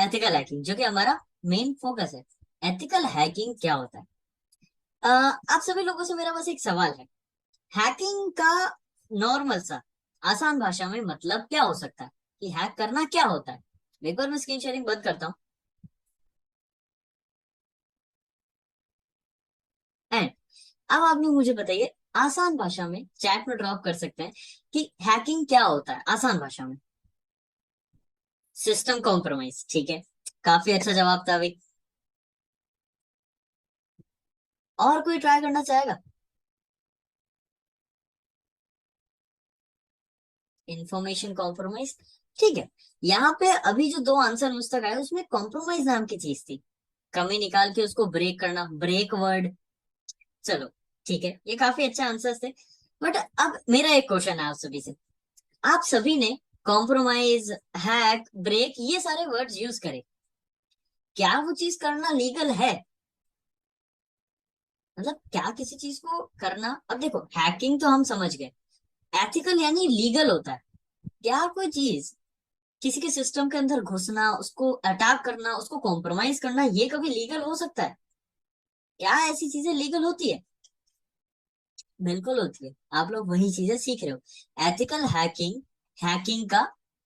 Ethical hacking जो कि हमारा मेन फोकस है। एथिकल हैकिंग क्या होता है? आप सभी लोगों से मेरा बस एक सवाल है। हैकिंग का नॉर्मल सा आसान भाषा में मतलब क्या हो सकता है? कि हैक करना क्या होता है? एक बार मैं स्क्रीन शेयरिंग बंद करता हूँ। एंड अब आप लोग मुझे बताइए, आसान भाषा में चैट में ड्रॉप कर सकते हैं कि हैकिंग क्या होता है आसान भाषा में। सिस्टम कॉम्प्रोमाइज, ठीक है। काफी अच्छा जवाब था भाई। और कोई ट्राई करना चाहेगा? इंफॉर्मेशन कॉम्प्रोमाइज, ठीक है। यहाँ पे अभी जो दो आंसर मुझ तक आए उसमें कॉम्प्रोमाइज नाम की चीज थी। कमी निकाल के उसको ब्रेक करना, ब्रेक वर्ड। चलो, ठीक है, ये काफी अच्छे आंसर्स थे। बट अब मेरा एक क्वेश्चन है आप सभी से। आप सभी ने कॉम्प्रोमाइज, हैक, ब्रेक ये सारे वर्ड्स यूज करे। क्या वो चीज करना लीगल है? मतलब क्या किसी चीज को करना, अब देखो हैकिंग तो हम समझ गए, एथिकल यानी लीगल होता है। क्या कोई चीज, किसी के सिस्टम के अंदर घुसना, उसको अटैक करना, उसको कॉम्प्रोमाइज करना, ये कभी लीगल हो सकता है? क्या ऐसी चीजें लीगल होती है? बिल्कुल होती है। आप लोग वही चीजें सीख रहे हो। एथिकल हैकिंग, हैकिंग का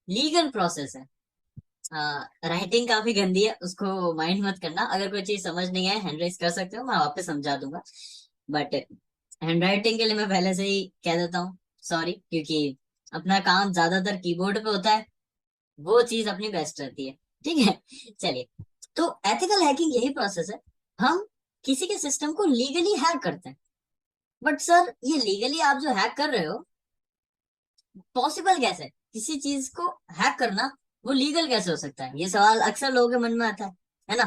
लीगल प्रोसेस है। राइटिंग काफी गंदी है, उसको माइंड मत करना। अगर कोई चीज समझ नहीं आए हैंड रेस कर सकते हो, मैं वापस समझा दूंगा। बट हैंड राइटिंग के लिए मैं पहले से ही कह देता हूँ सॉरी, क्योंकि अपना काम ज्यादातर कीबोर्ड पे होता है। वो चीज अपनी बेस्ट रहती है। ठीक है, चलिए। तो एथिकल हैकिंग यही प्रोसेस है। हम किसी के सिस्टम को लीगली हैक करते हैं। बट सर, ये लीगली आप जो हैक कर रहे हो, पॉसिबल कैसे है? किसी चीज को हैक करना वो लीगल कैसे हो सकता है? ये सवाल अक्सर लोगों के मन में आता है ना?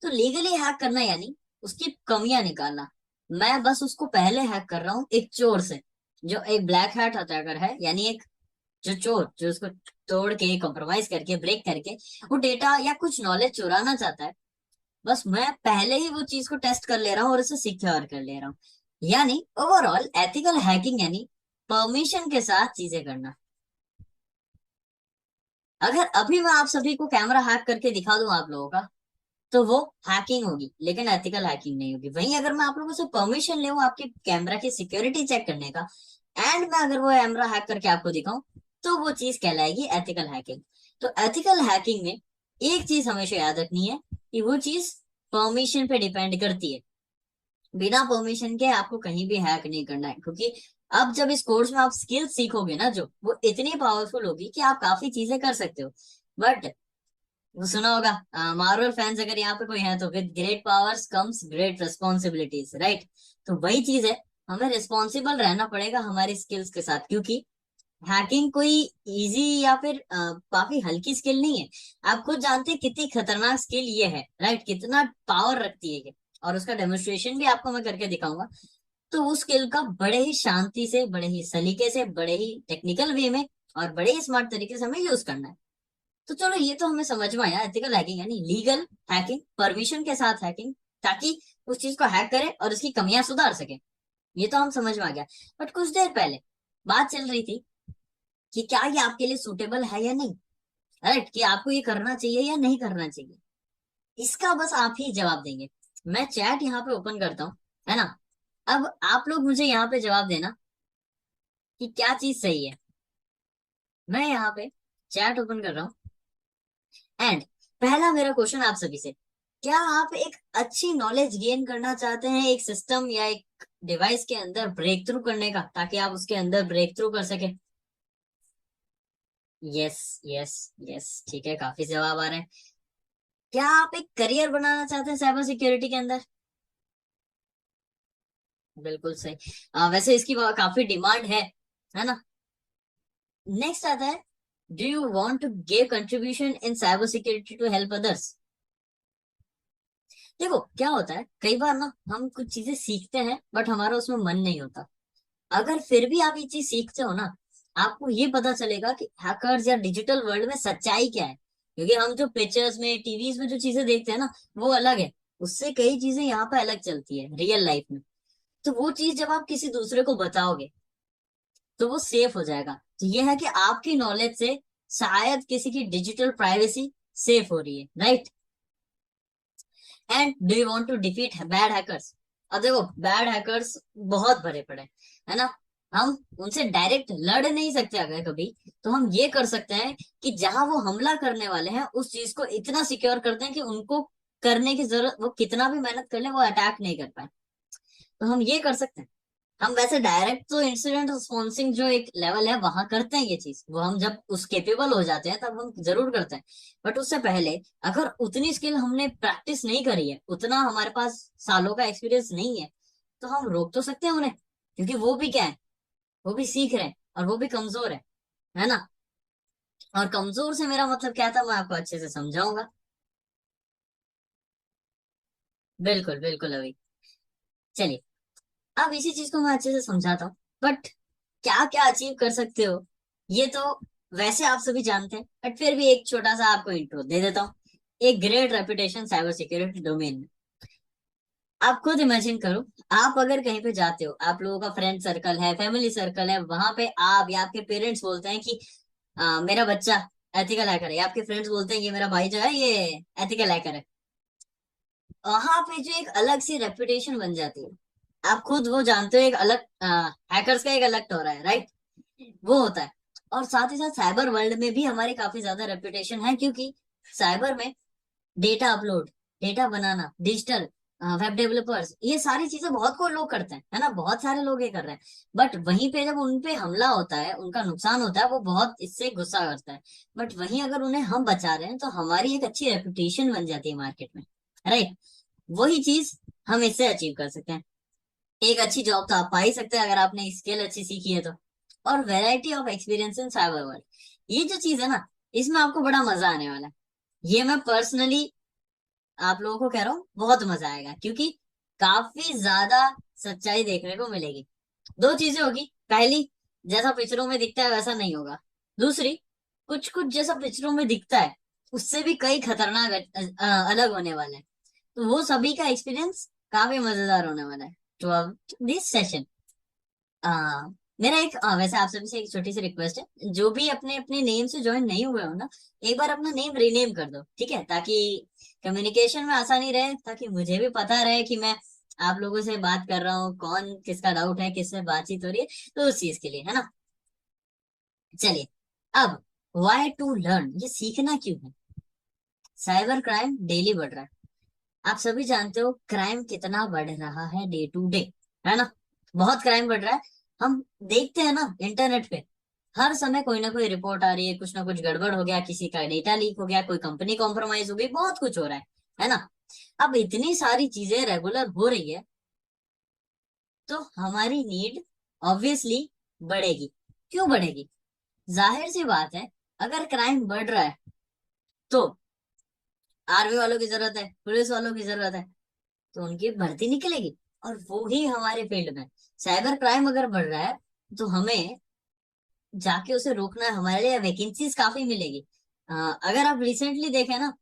तो लीगली हैक करना यानी उसकी कमियां निकालना। मैं बस उसको पहले हैक कर रहा हूँ एक चोर से, जो एक ब्लैक हैट अटैकर है, यानी एक जो चोर जो उसको तोड़ के, कॉम्प्रोमाइज करके, ब्रेक करके वो डेटा या कुछ नॉलेज चुराना चाहता है। बस मैं पहले ही वो चीज को टेस्ट कर ले रहा हूँ और उसे सिक्योर कर ले रहा हूँ। यानी ओवरऑल एथिकल हैकिंग यानी परमिशन के साथ चीजें करना। अगर अभी मैं आप सभी को कैमरा हैक करके दिखा दूं आप लोगों का, तो वो हैकिंग होगी, लेकिन एथिकल हैकिंग नहीं होगी। वहीं अगर मैं आप लोगों से परमिशन ले आपके कैमरा की सिक्योरिटी चेक करने का, एंड मैं अगर वो कैमरा हैक करके आपको दिखाऊं, तो वो चीज कहलाएगी एथिकल हैकिंग। तो एथिकल हैकिंग में एक चीज हमेशा याद रखनी है कि वो चीज परमिशन पे डिपेंड करती है। बिना परमिशन के आपको कहीं भी हैक नहीं करना है, क्योंकि अब जब इस कोर्स में आप स्किल सीखोगे ना, जो वो इतनी पावरफुल होगी कि आप काफी चीजें कर सकते हो। बट वो सुना होगा, मार्वल फैंस अगर यहाँ पे कोई है, तो with great powers comes great responsibilities, right? तो वही चीज है, हमें रिस्पॉन्सिबल रहना पड़ेगा हमारी स्किल्स के साथ, क्योंकि हैकिंग कोई इजी या फिर काफी हल्की स्किल नहीं है। आप खुद जानते हैं कितनी खतरनाक स्किल ये है, राइट? कितना पावर रखती है ये, और उसका डेमोन्स्ट्रेशन भी आपको मैं करके दिखाऊंगा। तो उस स्किल का बड़े ही शांति से, बड़े ही सलीके से, बड़े ही टेक्निकल वे में और बड़े ही स्मार्ट तरीके से हमें यूज करना है। तो चलो, ये तो हमें समझ में आया, एथिकल हैकिंग यानी लीगल हैकिंग, परमिशन के साथ हैकिंग, ताकि उस चीज को हैक करे और उसकी कमियां सुधार सके। ये तो हम समझ में आ गया। बट कुछ देर पहले बात चल रही थी कि क्या ये आपके लिए सूटेबल है या नहीं, राइट? कि आपको ये करना चाहिए या नहीं करना चाहिए। इसका बस आप ही जवाब देंगे। मैं चैट यहाँ पे ओपन करता हूँ, है ना? अब आप लोग मुझे यहाँ पे जवाब देना कि क्या चीज सही है। मैं यहाँ पे चैट ओपन कर रहा हूँ। एंड पहला मेरा क्वेश्चन आप सभी से, क्या आप एक अच्छी नॉलेज गेन करना चाहते हैं एक सिस्टम या एक डिवाइस के अंदर ब्रेक थ्रू करने का, ताकि आप उसके अंदर ब्रेक थ्रू कर सके? यस, यस, यस, ठीक है, काफी जवाब आ रहे हैं। क्या आप एक करियर बनाना चाहते हैं साइबर सिक्योरिटी के अंदर? बिल्कुल सही। वैसे इसकी काफी डिमांड है ना? नेक्स्ट आता है, do you want to give contribution in cyber security to help others? देखो क्या होता है, कई बार ना हम कुछ चीजें सीखते हैं बट हमारा उसमें मन नहीं होता। अगर फिर भी आप ये चीज सीखते हो ना, आपको ये पता चलेगा कि हैकर्स या डिजिटल वर्ल्ड में सच्चाई क्या है। क्योंकि हम जो पिक्चर्स में, टीवीज में जो चीजें देखते हैं ना, वो अलग है। उससे कई चीजें यहाँ पे अलग चलती है रियल लाइफ में। तो वो चीज जब आप किसी दूसरे को बताओगे, तो वो सेफ हो जाएगा। तो ये है कि आपकी नॉलेज से शायद किसी की डिजिटल प्राइवेसी सेफ हो रही है, right. And do you want to defeat bad hackers? अब देखो, बैड हैकर्स बहुत भरे पड़े हैं, है ना। हम उनसे डायरेक्ट लड़ नहीं सकते अगर कभी, तो हम ये कर सकते हैं कि जहां वो हमला करने वाले हैं उस चीज को इतना सिक्योर करते हैं कि उनको करने की जरूरत, वो कितना भी मेहनत कर ले वो अटैक नहीं कर पाए। तो हम ये कर सकते हैं। हम वैसे डायरेक्ट तो इंसिडेंट रिस्पॉन्सिंग जो एक लेवल है वहां करते हैं ये चीज, वो हम जब उस केपेबल हो जाते हैं तब हम जरूर करते हैं। बट उससे पहले अगर उतनी स्किल हमने प्रैक्टिस नहीं करी है, उतना हमारे पास सालों का एक्सपीरियंस नहीं है, तो हम रोक तो सकते हैं उन्हें, क्योंकि वो भी क्या है, वो भी सीख रहे हैं और वो भी कमजोर है ना। और कमजोर से मेरा मतलब क्या था, मैं आपको अच्छे से समझाऊंगा। बिल्कुल बिल्कुल अभी, चलिए, अब इसी चीज को मैं अच्छे से समझाता हूँ। बट क्या क्या अचीव कर सकते हो ये तो वैसे आप सभी जानते हैं, बट फिर भी एक छोटा सा आपको इंट्रो दे देता हूँ। एक great reputation cyber security domain में, आप खुद इमेजिन करो, आप अगर कहीं पे जाते हो, आप लोगों का फ्रेंड सर्कल है, फैमिली सर्कल है, वहां पे आप या आपके पेरेंट्स बोलते हैं कि मेरा बच्चा एथिकल हैकर है, या आपके फ्रेंड्स बोलते हैं ये मेरा भाई जो है ये एथिकल हैकर है। वहां पे जो एक अलग सी रेपुटेशन बन जाती है, आप खुद वो जानते हो, एक अलग हैकर्स का एक अलग टोरा है, राइट, वो होता है। और साथ ही साथ साइबर वर्ल्ड में भी हमारी काफी ज्यादा रेपुटेशन है, क्योंकि साइबर में डेटा अपलोड, डेटा बनाना, डिजिटल वेब डेवलपर्स, ये सारी चीजें बहुत को लोग करते हैं, है ना, बहुत सारे लोग ये कर रहे हैं। बट वहीं पे जब उन पे हमला होता है, उनका नुकसान होता है, वो बहुत इससे गुस्सा करता है। बट वहीं अगर उन्हें हम बचा रहे हैं तो हमारी एक अच्छी रेपुटेशन बन जाती है मार्केट में, राइट। वही चीज हम इससे अचीव कर सकते हैं। एक अच्छी जॉब तो आप पा ही सकते हैं अगर आपने स्किल अच्छी सीखी है तो। और variety of experience in cyber world, ये जो चीज है ना, इसमें आपको बड़ा मजा आने वाला है। ये मैं पर्सनली आप लोगों को कह रहा हूँ, बहुत मजा आएगा, क्योंकि काफी ज्यादा सच्चाई देखने को मिलेगी। दो चीजें होगी, पहली, जैसा पिक्चरों में दिखता है वैसा नहीं होगा। दूसरी, कुछ कुछ जैसा पिक्चरों में दिखता है उससे भी कई खतरनाक अलग होने वाले हैं। तो वो सभी का एक्सपीरियंस काफी मजेदार होने वाला है। तो अब दिस सेशन, आ, मेरा एक वैसे आप सभी से एक छोटी सी रिक्वेस्ट है, जो भी अपने अपने नेम से ज्वाइन नहीं हुए हो ना, एक बार अपना नेम रीनेम कर दो, ठीक है, ताकि कम्युनिकेशन में आसानी रहे, ताकि मुझे भी पता रहे कि मैं आप लोगों से बात कर रहा हूँ, कौन किसका डाउट है, किससे बातचीत हो रही है, तो उस चीज के लिए, है ना। चलिए, अब वाई टू लर्न, ये सीखना क्यों है। साइबर क्राइम डेली बढ़ रहा है, आप सभी जानते हो क्राइम कितना बढ़ रहा है डे टू डे, है ना। बहुत क्राइम बढ़ रहा है। हम देखते हैं ना इंटरनेट पे, हर समय कोई ना कोई रिपोर्ट आ रही है, कुछ ना कुछ गड़बड़ हो गया, किसी का डेटा लीक हो गया, कोई कंपनी कॉम्प्रोमाइज हो गई, बहुत कुछ हो रहा है ना। अब इतनी सारी चीजें रेगुलर हो रही है, तो हमारी नीड ऑब्वियसली बढ़ेगी। क्यों बढ़ेगी? जाहिर सी बात है, अगर क्राइम बढ़ रहा है तो आर्मी वालों की जरूरत है, पुलिस वालों की जरूरत है, तो उनकी भर्ती निकलेगी। और वो ही हमारे फील्ड में, साइबर क्राइम अगर बढ़ रहा है, तो हमें जाके उसे रोकना है, हमारे लिए वैकेंसीज काफी मिलेगी। अगर आप रिसेंटली देखें ना,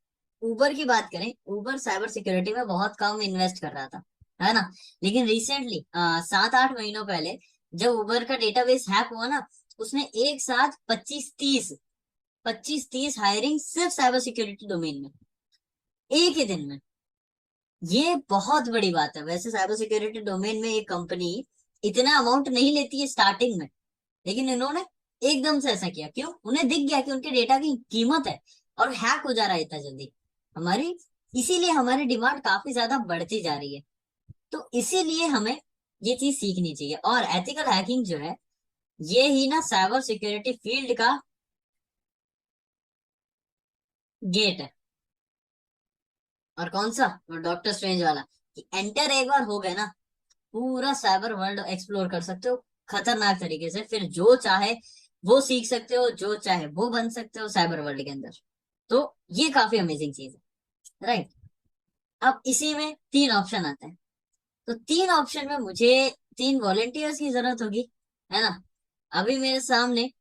उबर की बात करें, उबर साइबर सिक्योरिटी में बहुत कम इन्वेस्ट कर रहा था, है ना। लेकिन रिसेंटली 7-8 महीनों पहले जब उबर का डेटाबेस हैक हुआ ना, उसने एक साथ 25-30 हायरिंग सिर्फ साइबर सिक्योरिटी डोमेन में, एक ही दिन में। ये बहुत बड़ी बात है। वैसे साइबर सिक्योरिटी डोमेन में एक कंपनी इतना अमाउंट नहीं लेती है स्टार्टिंग में, लेकिन इन्होंने एकदम से ऐसा किया, क्यों? उन्हें दिख गया कि उनके डेटा की कीमत है और हैक हो जा रहा है इतना जल्दी हमारी, इसीलिए हमारी डिमांड काफी ज्यादा बढ़ती जा रही है। तो इसीलिए हमें ये चीज सीखनी चाहिए। और एथिकल हैकिंग जो है, ये ही ना साइबर सिक्योरिटी फील्ड का गेट है। और कौन सा? वो डॉक्टर स्ट्रेंज वाला, कि एंटर एक बार हो गए ना, पूरा साइबर वर्ल्ड एक्सप्लोर कर सकते हो खतरनाक तरीके से, फिर जो चाहे वो सीख सकते हो, जो चाहे वो बन सकते हो साइबर वर्ल्ड के अंदर। तो ये काफी अमेजिंग चीज है, राइट। अब इसी में 3 ऑप्शन आते हैं, तो 3 ऑप्शन में मुझे 3 वॉलेंटियर्स की जरूरत होगी, है ना। अभी मेरे सामने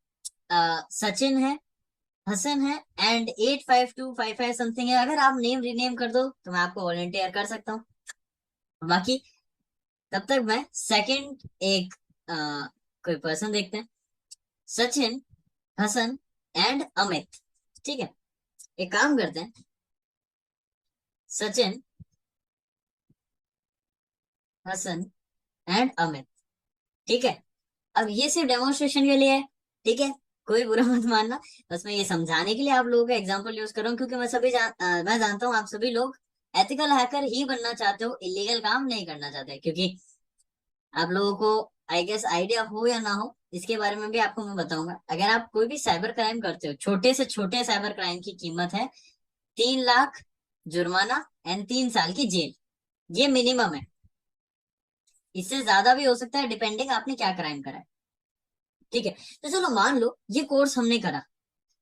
सचिन है, हसन है, एंड 85255 समथिंग है। अगर आप नेम रीनेम कर दो तो मैं आपको वॉलेंटियर कर सकता हूँ। बाकी तब तक मैं सेकंड एक कोई पर्सन देखते हैं, सचिन, हसन एंड अमित, ठीक है। एक काम करते हैं, सचिन, हसन एंड अमित, ठीक है। अब ये सिर्फ डेमोन्स्ट्रेशन के लिए है, ठीक है, कोई बुरा मत मानना। बस मैं ये समझाने के लिए आप लोगों का एग्जांपल यूज कर रहा हूँ, क्योंकि मैं जानता हूँ आप सभी लोग एथिकल हैकर ही बनना चाहते हो, इलीगल काम नहीं करना चाहते, क्योंकि आप लोगों को आई गेस आइडिया हो या ना हो, इसके बारे में भी आपको मैं बताऊंगा। अगर आप कोई भी साइबर क्राइम करते हो, छोटे से छोटे साइबर क्राइम की कीमत है 3 लाख जुर्माना एंड 3 साल की जेल, ये मिनिमम है। इससे ज्यादा भी हो सकता है, डिपेंडिंग आपने क्या क्राइम करा है, ठीक है। तो चलो मान लो ये कोर्स हमने करा,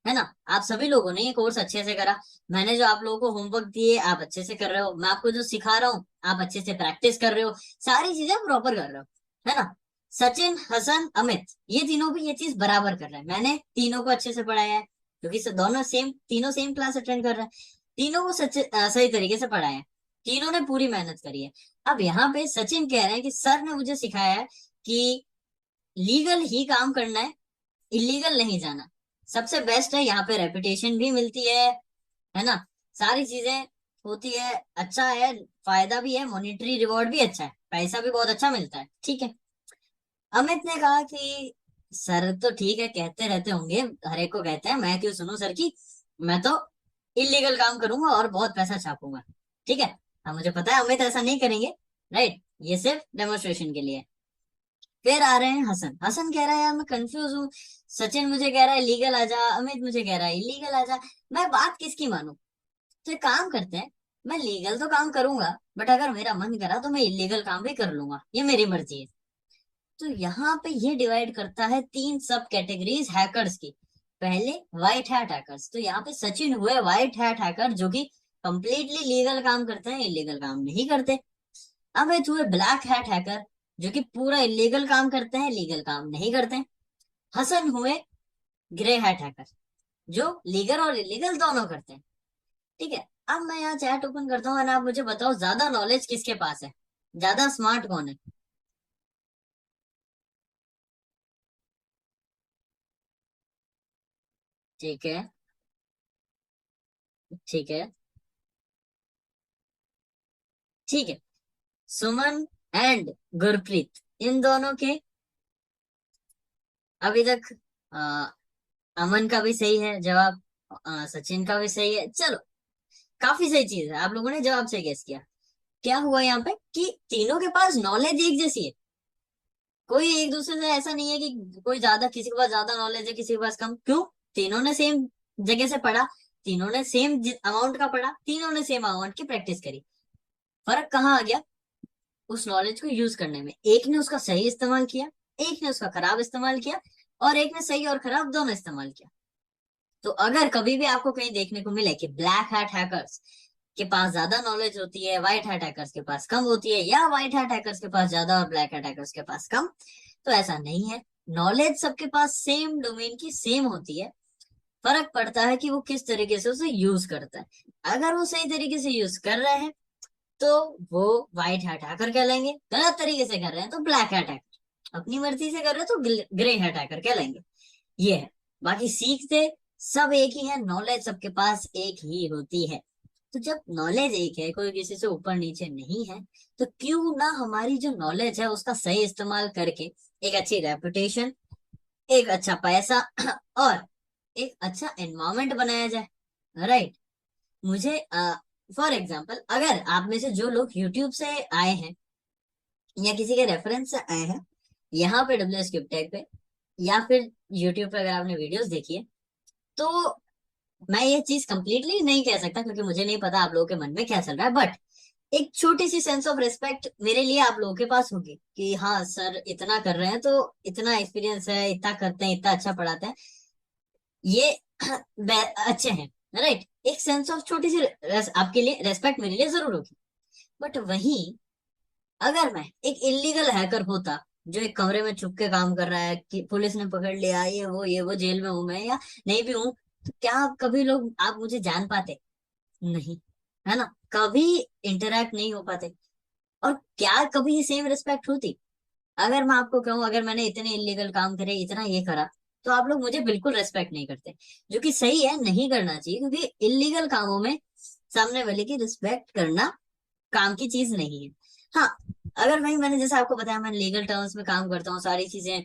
है ना, आप सभी लोगों ने ये कोर्स अच्छे से करा। मैंने जो आप लोगों को होमवर्क दिए आप अच्छे से कर रहे हो, मैं आपको जो सिखा रहा हूँ आप अच्छे से प्रैक्टिस कर रहे हो, सारी चीजें प्रॉपर कर रहे हो, है ना। सचिन, हसन, अमित, ये तीनों भी ये चीज बराबर कर रहे हैं। मैंने तीनों को अच्छे से पढ़ाया है, क्योंकि दोनों तीनों सेम क्लास अटेंड कर रहे हैं। तीनों को सही तरीके से पढ़ाया है, तीनों ने पूरी मेहनत करी है। अब यहाँ पे सचिन कह रहे हैं कि सर ने मुझे सिखाया है कि लीगल ही काम करना है, इलीगल नहीं जाना। सबसे बेस्ट है, यहाँ पे रेपुटेशन भी मिलती है ना, सारी चीजें होती है, अच्छा है, फायदा भी है, मॉनेटरी रिवॉर्ड भी अच्छा है, पैसा भी बहुत अच्छा मिलता है, ठीक है। अमित ने कहा कि सर तो ठीक है, कहते रहते होंगे, हर एक को कहते हैं, मैं क्यों सुनूं सर की, मैं तो इलीगल काम करूंगा और बहुत पैसा छापूंगा, ठीक है। अब मुझे पता है अमित ऐसा नहीं करेंगे, राइट, ये सिर्फ डेमोन्स्ट्रेशन के लिए है। फिर आ रहे हैं हसन, हसन कह रहा है यार मैं कंफ्यूज हूँ, सचिन मुझे कह रहा है लीगल आ जा, अमित मुझे कह रहा है इलीगल आ जा, मैं बात किसकी मानूं। तो एक काम करते हैं, मैं लीगल तो काम करूंगा, बट अगर मेरा मन करा तो मैं इलीगल काम भी कर लूंगा, ये मेरी मर्जी है। तो यहाँ पे ये डिवाइड करता है 3 सब कैटेगरीज हैकर्स की। पहले व्हाइट हैट हैकर्स, तो यहाँ पे सचिन हुए व्हाइट हैट हैकर, जो कि कंप्लीटली लीगल काम करते हैं, इलीगल काम नहीं करते। अमित हुए ब्लैक हैट हैकर, जो कि पूरा इलीगल काम करते हैं, लीगल काम नहीं करते। हसन हुए ग्रे हैट हैकर, जो लीगल और इलीगल दोनों करते हैं, ठीक है। अब मैं यहाँ चैट ओपन करता हूँ और आप मुझे बताओ ज्यादा नॉलेज किसके पास है, ज्यादा स्मार्ट कौन है। ठीक है, ठीक है, ठीक है। सुमन एंड गुरप्रीत, इन दोनों के अभी तक अमन का भी सही है जवाब, सचिन का भी सही है, चलो काफी सही चीज है, आप लोगों ने जवाब सही गेस किया। क्या हुआ यहाँ पे कि तीनों के पास नॉलेज एक जैसी है, कोई एक दूसरे से ऐसा नहीं है कि कोई ज्यादा, किसी के पास ज्यादा नॉलेज है किसी के पास कम, क्यों, तीनों ने सेम जगह से पढ़ा, तीनों ने सेम अमाउंट का पढ़ा, तीनों ने सेम अमाउंट की प्रैक्टिस करी। फर्क कहाँ आ गया, उस नॉलेज को यूज करने में, एक ने उसका सही इस्तेमाल किया, एक ने उसका खराब इस्तेमाल किया, और एक ने सही और खराब दोनों इस्तेमाल किया। तो अगर कभी भी आपको कहीं देखने को मिले कि ब्लैक हैट हैकर्स के पास ज्यादा नॉलेज होती है, व्हाइट हैट हैकर्स के पास कम होती है, या व्हाइट हैट हैकर्स के पास ज्यादा और ब्लैक हैट हैकर्स के पास कम, तो ऐसा नहीं है। नॉलेज सबके पास सेम डोमेन की सेम होती है, फर्क पड़ता है कि वो किस तरीके से उसे यूज करता है। अगर वो सही तरीके से यूज कर रहे हैं तो वो व्हाइट हैट हैकर कहलाएंगे, गलत तरीके से कर रहे हैं तो ब्लैक हैट हैकर, अपनी मर्जी से कर रहे हैं तो ग्रे हैट हैकर कहलाएंगे, ये है। बाकी सीखते सब एक ही है, नॉलेज सबके पास एक ही होती है। तो जब नॉलेज एक है, कोई किसी से ऊपर नीचे नहीं है, तो क्यों ना हमारी जो नॉलेज है उसका सही इस्तेमाल करके एक अच्छी रेपुटेशन, एक अच्छा पैसा और एक अच्छा एनवायरमेंट बनाया जाए, राइट। मुझे फॉर एग्जाम्पल, अगर आप में से जो लोग यूट्यूब से आए हैं या किसी के रेफरेंस से आए हैं यहाँ पे WSCryptech पे, या फिर यूट्यूब पे अगर आपने वीडियोस देखी है, तो मैं ये चीज कंप्लीटली नहीं कह सकता, क्योंकि मुझे नहीं पता आप लोगों के मन में क्या चल रहा है, बट एक छोटी सी सेंस ऑफ रिस्पेक्ट मेरे लिए आप लोगों के पास होगी कि हाँ सर इतना कर रहे हैं तो इतना एक्सपीरियंस है, इतना करते हैं, इतना अच्छा पढ़ाते हैं, ये अच्छे हैं, राइट। एक सेंस ऑफ छोटी सी आपके लिए रेस्पेक्ट मेरे लिए जरूर होगी। बट वहीं अगर मैं एक इलीगल हैकर होता, जो एक कमरे में छुप के काम कर रहा है, कि पुलिस ने पकड़ लिया, ये वो जेल में हूं मैं या नहीं भी हूं, तो क्या कभी लोग आप मुझे जान पाते, नहीं, है ना, कभी इंटरेक्ट नहीं हो पाते। और क्या कभी सेम रिस्पेक्ट होती, अगर मैं आपको कहूँ अगर मैंने इतने इलीगल काम करे, इतना ये करा, तो आप लोग मुझे बिल्कुल रेस्पेक्ट नहीं करते, जो कि सही है, नहीं करना चाहिए, क्योंकि इलीगल कामों में सामने वाले की रिस्पेक्ट करना काम की चीज नहीं है। हाँ, अगर वही मैंने जैसे आपको बताया, मैं लीगल टर्म्स में काम करता हूँ, सारी चीजें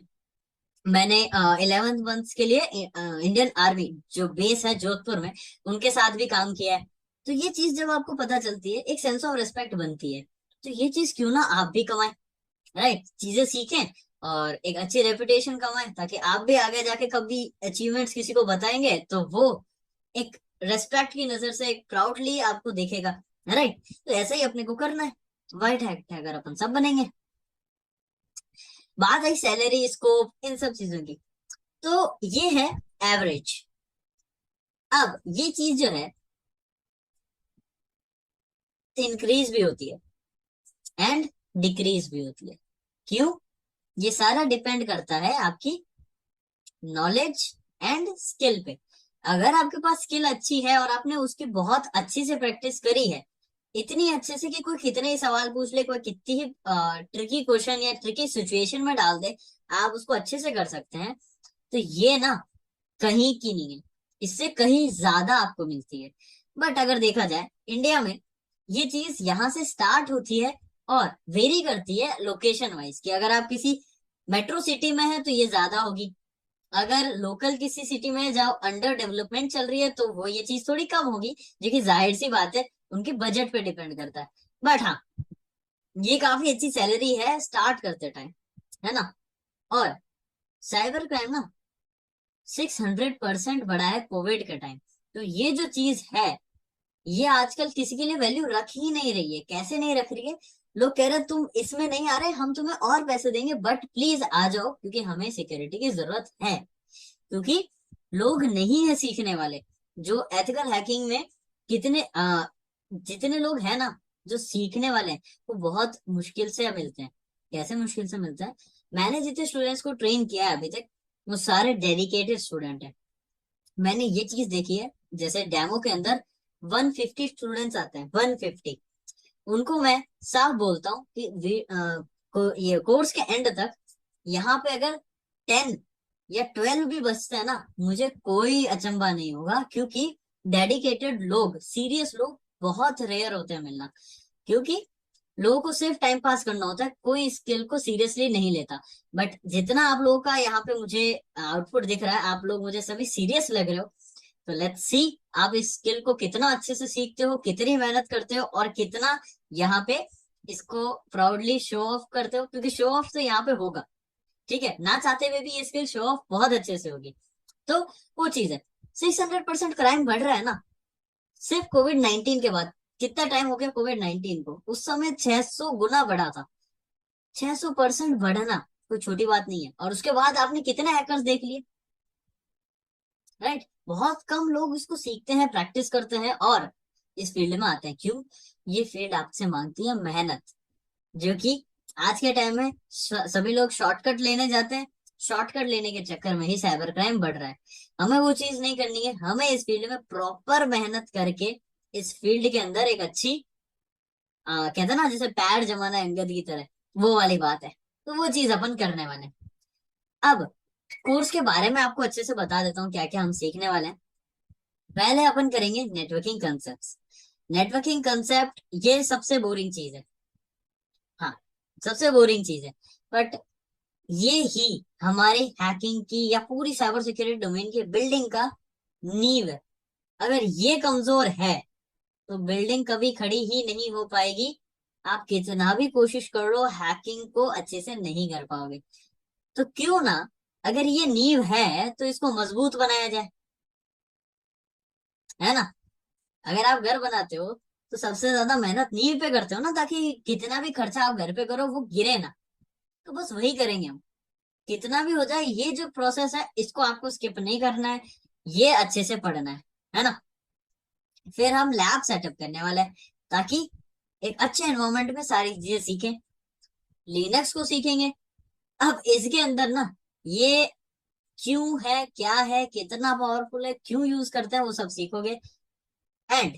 मैंने 11th मंथ के लिए इंडियन आर्मी जो बेस है जोधपुर में, उनके साथ भी काम किया है। तो ये चीज जब आपको पता चलती है, एक सेंस ऑफ रिस्पेक्ट बनती है। तो ये चीज क्यों ना आप भी कमाएं, राइट, चीजें सीखें और एक अच्छी रेपुटेशन कमाएं, ताकि आप भी आगे जाके कभी अचीवमेंट्स किसी को बताएंगे तो वो एक रेस्पेक्ट की नजर से एक प्राउडली आपको देखेगा, राइट। तो ऐसा ही अपने को करना है, वाइट हैट अगर अपन सब बनेंगे। बात आई सैलरी, स्कोप, इन सब चीजों की, तो ये है एवरेज। अब ये चीज जो है इंक्रीज भी होती है एंड डिक्रीज भी होती है। क्यों? ये सारा डिपेंड करता है आपकी नॉलेज एंड स्किल पे। अगर आपके पास स्किल अच्छी है और आपने उसकी बहुत अच्छी से प्रैक्टिस करी है, इतनी अच्छे से कि कोई कितने ही सवाल पूछ ले, कोई कितनी ही ट्रिकी क्वेश्चन या ट्रिकी सिचुएशन में डाल दे, आप उसको अच्छे से कर सकते हैं, तो ये ना कहीं की नहीं है, इससे कहीं ज्यादा आपको मिलती है। बट अगर देखा जाए इंडिया में, ये चीज यहाँ से स्टार्ट होती है और वेरी करती है लोकेशन वाइज, कि अगर आप किसी मेट्रो सिटी में है तो ये ज्यादा होगी, अगर लोकल किसी सिटी में जहाँ अंडर डेवलपमेंट चल रही है तो वो ये चीज थोड़ी कम होगी, जो कि जाहिर सी बात है, उनके बजट पे डिपेंड करता है। बट हाँ, ये काफी अच्छी सैलरी है स्टार्ट करते टाइम, है ना। और साइबर क्राइम ना 600% बढ़ा है कोविड के टाइम। तो ये जो चीज है, ये आजकल किसी के लिए वैल्यू रख ही नहीं रही है। कैसे नहीं रख रही है? लोग कह रहे हैं तुम इसमें नहीं आ रहे, हम तुम्हें और पैसे देंगे, बट प्लीज आ जाओ, क्योंकि हमें सिक्योरिटी की जरूरत है। क्योंकि लोग नहीं है सीखने वाले। जो एथिकल हैकिंग में कितने जितने लोग हैं ना जो सीखने वाले हैं, वो बहुत मुश्किल से मिलते हैं। कैसे मुश्किल से मिलता है? मैंने जितने स्टूडेंट्स को ट्रेन किया है अभी तक, वो सारे डेडिकेटेड स्टूडेंट हैं। मैंने ये चीज देखी है, जैसे डेमो के अंदर 150 स्टूडेंट्स आते हैं, 150। उनको मैं साफ बोलता हूँ कि ये कोर्स के एंड तक यहाँ पे अगर 10 या 12 भी बचते हैं ना, मुझे कोई अचंभा नहीं होगा, क्योंकि डेडिकेटेड लोग, सीरियस लोग बहुत रेयर होते हैं मिलना। क्योंकि लोगों को सिर्फ टाइम पास करना होता है, कोई स्किल को सीरियसली नहीं लेता। बट जितना आप लोगों का यहाँ पे मुझे आउटपुट दिख रहा है, आप लोग मुझे सभी सीरियस लग रहे हो, तो लेट्स सी आप इस स्किल को कितना अच्छे से सीखते हो, कितनी मेहनत करते हो, और कितना यहाँ पे इसको प्राउडली शो ऑफ करते हो, क्योंकि शो ऑफ तो यहाँ पे होगा, ठीक है, ना चाहते हुए भी ये स्किल शो ऑफ बहुत अच्छे से होगी। तो वो चीज है। 600% क्राइम बढ़ रहा है ना, सिर्फ कोविड 19 के बाद। कितना टाइम हो गया कोविड 19 को? उस समय 600 गुना बढ़ा था। 600% बढ़ना कोई छोटी बात नहीं है। और उसके बाद आपने कितने हैकर्स देख लिए, राइट। बहुत कम लोग इसको सीखते हैं, प्रैक्टिस करते हैं और इस फील्ड में आते हैं। क्यों? ये फील्ड आपसे मांगती है मेहनत, जो कि आज के टाइम में सभी लोग शॉर्टकट लेने जाते हैं। शॉर्टकट लेने के चक्कर में ही साइबर क्राइम बढ़ रहा है। हमें वो चीज नहीं करनी है, हमें इस फील्ड में प्रॉपर मेहनत करके इस फील्ड के अंदर एक अच्छी कहते हैं ना, जैसे पैर जमाना है अंगद की तरह, वो वाली बात है। तो वो चीज अपन करने वाले हैं। अब कोर्स के बारे में आपको अच्छे से बता देता हूँ क्या क्या हम सीखने वाले हैं। पहले अपन करेंगे नेटवर्किंग कंसेप्ट। नेटवर्किंग कंसेप्ट ये सबसे बोरिंग चीज है, हाँ, सबसे बोरिंग चीज है। बट ये ही हमारे हैकिंग की या पूरी साइबर सिक्योरिटी डोमेन की बिल्डिंग का नींव है। अगर ये कमजोर है तो बिल्डिंग कभी खड़ी ही नहीं हो पाएगी। आप कितना भी कोशिश कर लो, हैकिंग को अच्छे से नहीं कर पाओगे। तो क्यों ना, अगर ये नींव है तो इसको मजबूत बनाया जाए, है ना। अगर आप घर बनाते हो तो सबसे ज्यादा मेहनत नींव पे करते हो ना, ताकि कितना भी खर्चा आप घर पे करो वो गिरे ना। तो बस वही करेंगे हम। कितना भी हो जाए, ये जो प्रोसेस है इसको आपको स्किप नहीं करना है, ये अच्छे से पढ़ना है ना। फिर हम लैब सेटअप करने वाले हैं, ताकि एक अच्छे एनवायरनमेंट में सारी चीजें सीखें। लिनक्स को सीखेंगे। अब इसके अंदर ना, ये क्यों है, क्या है, कितना पावरफुल है, क्यों यूज करते हैं, वो सब सीखोगे। एंड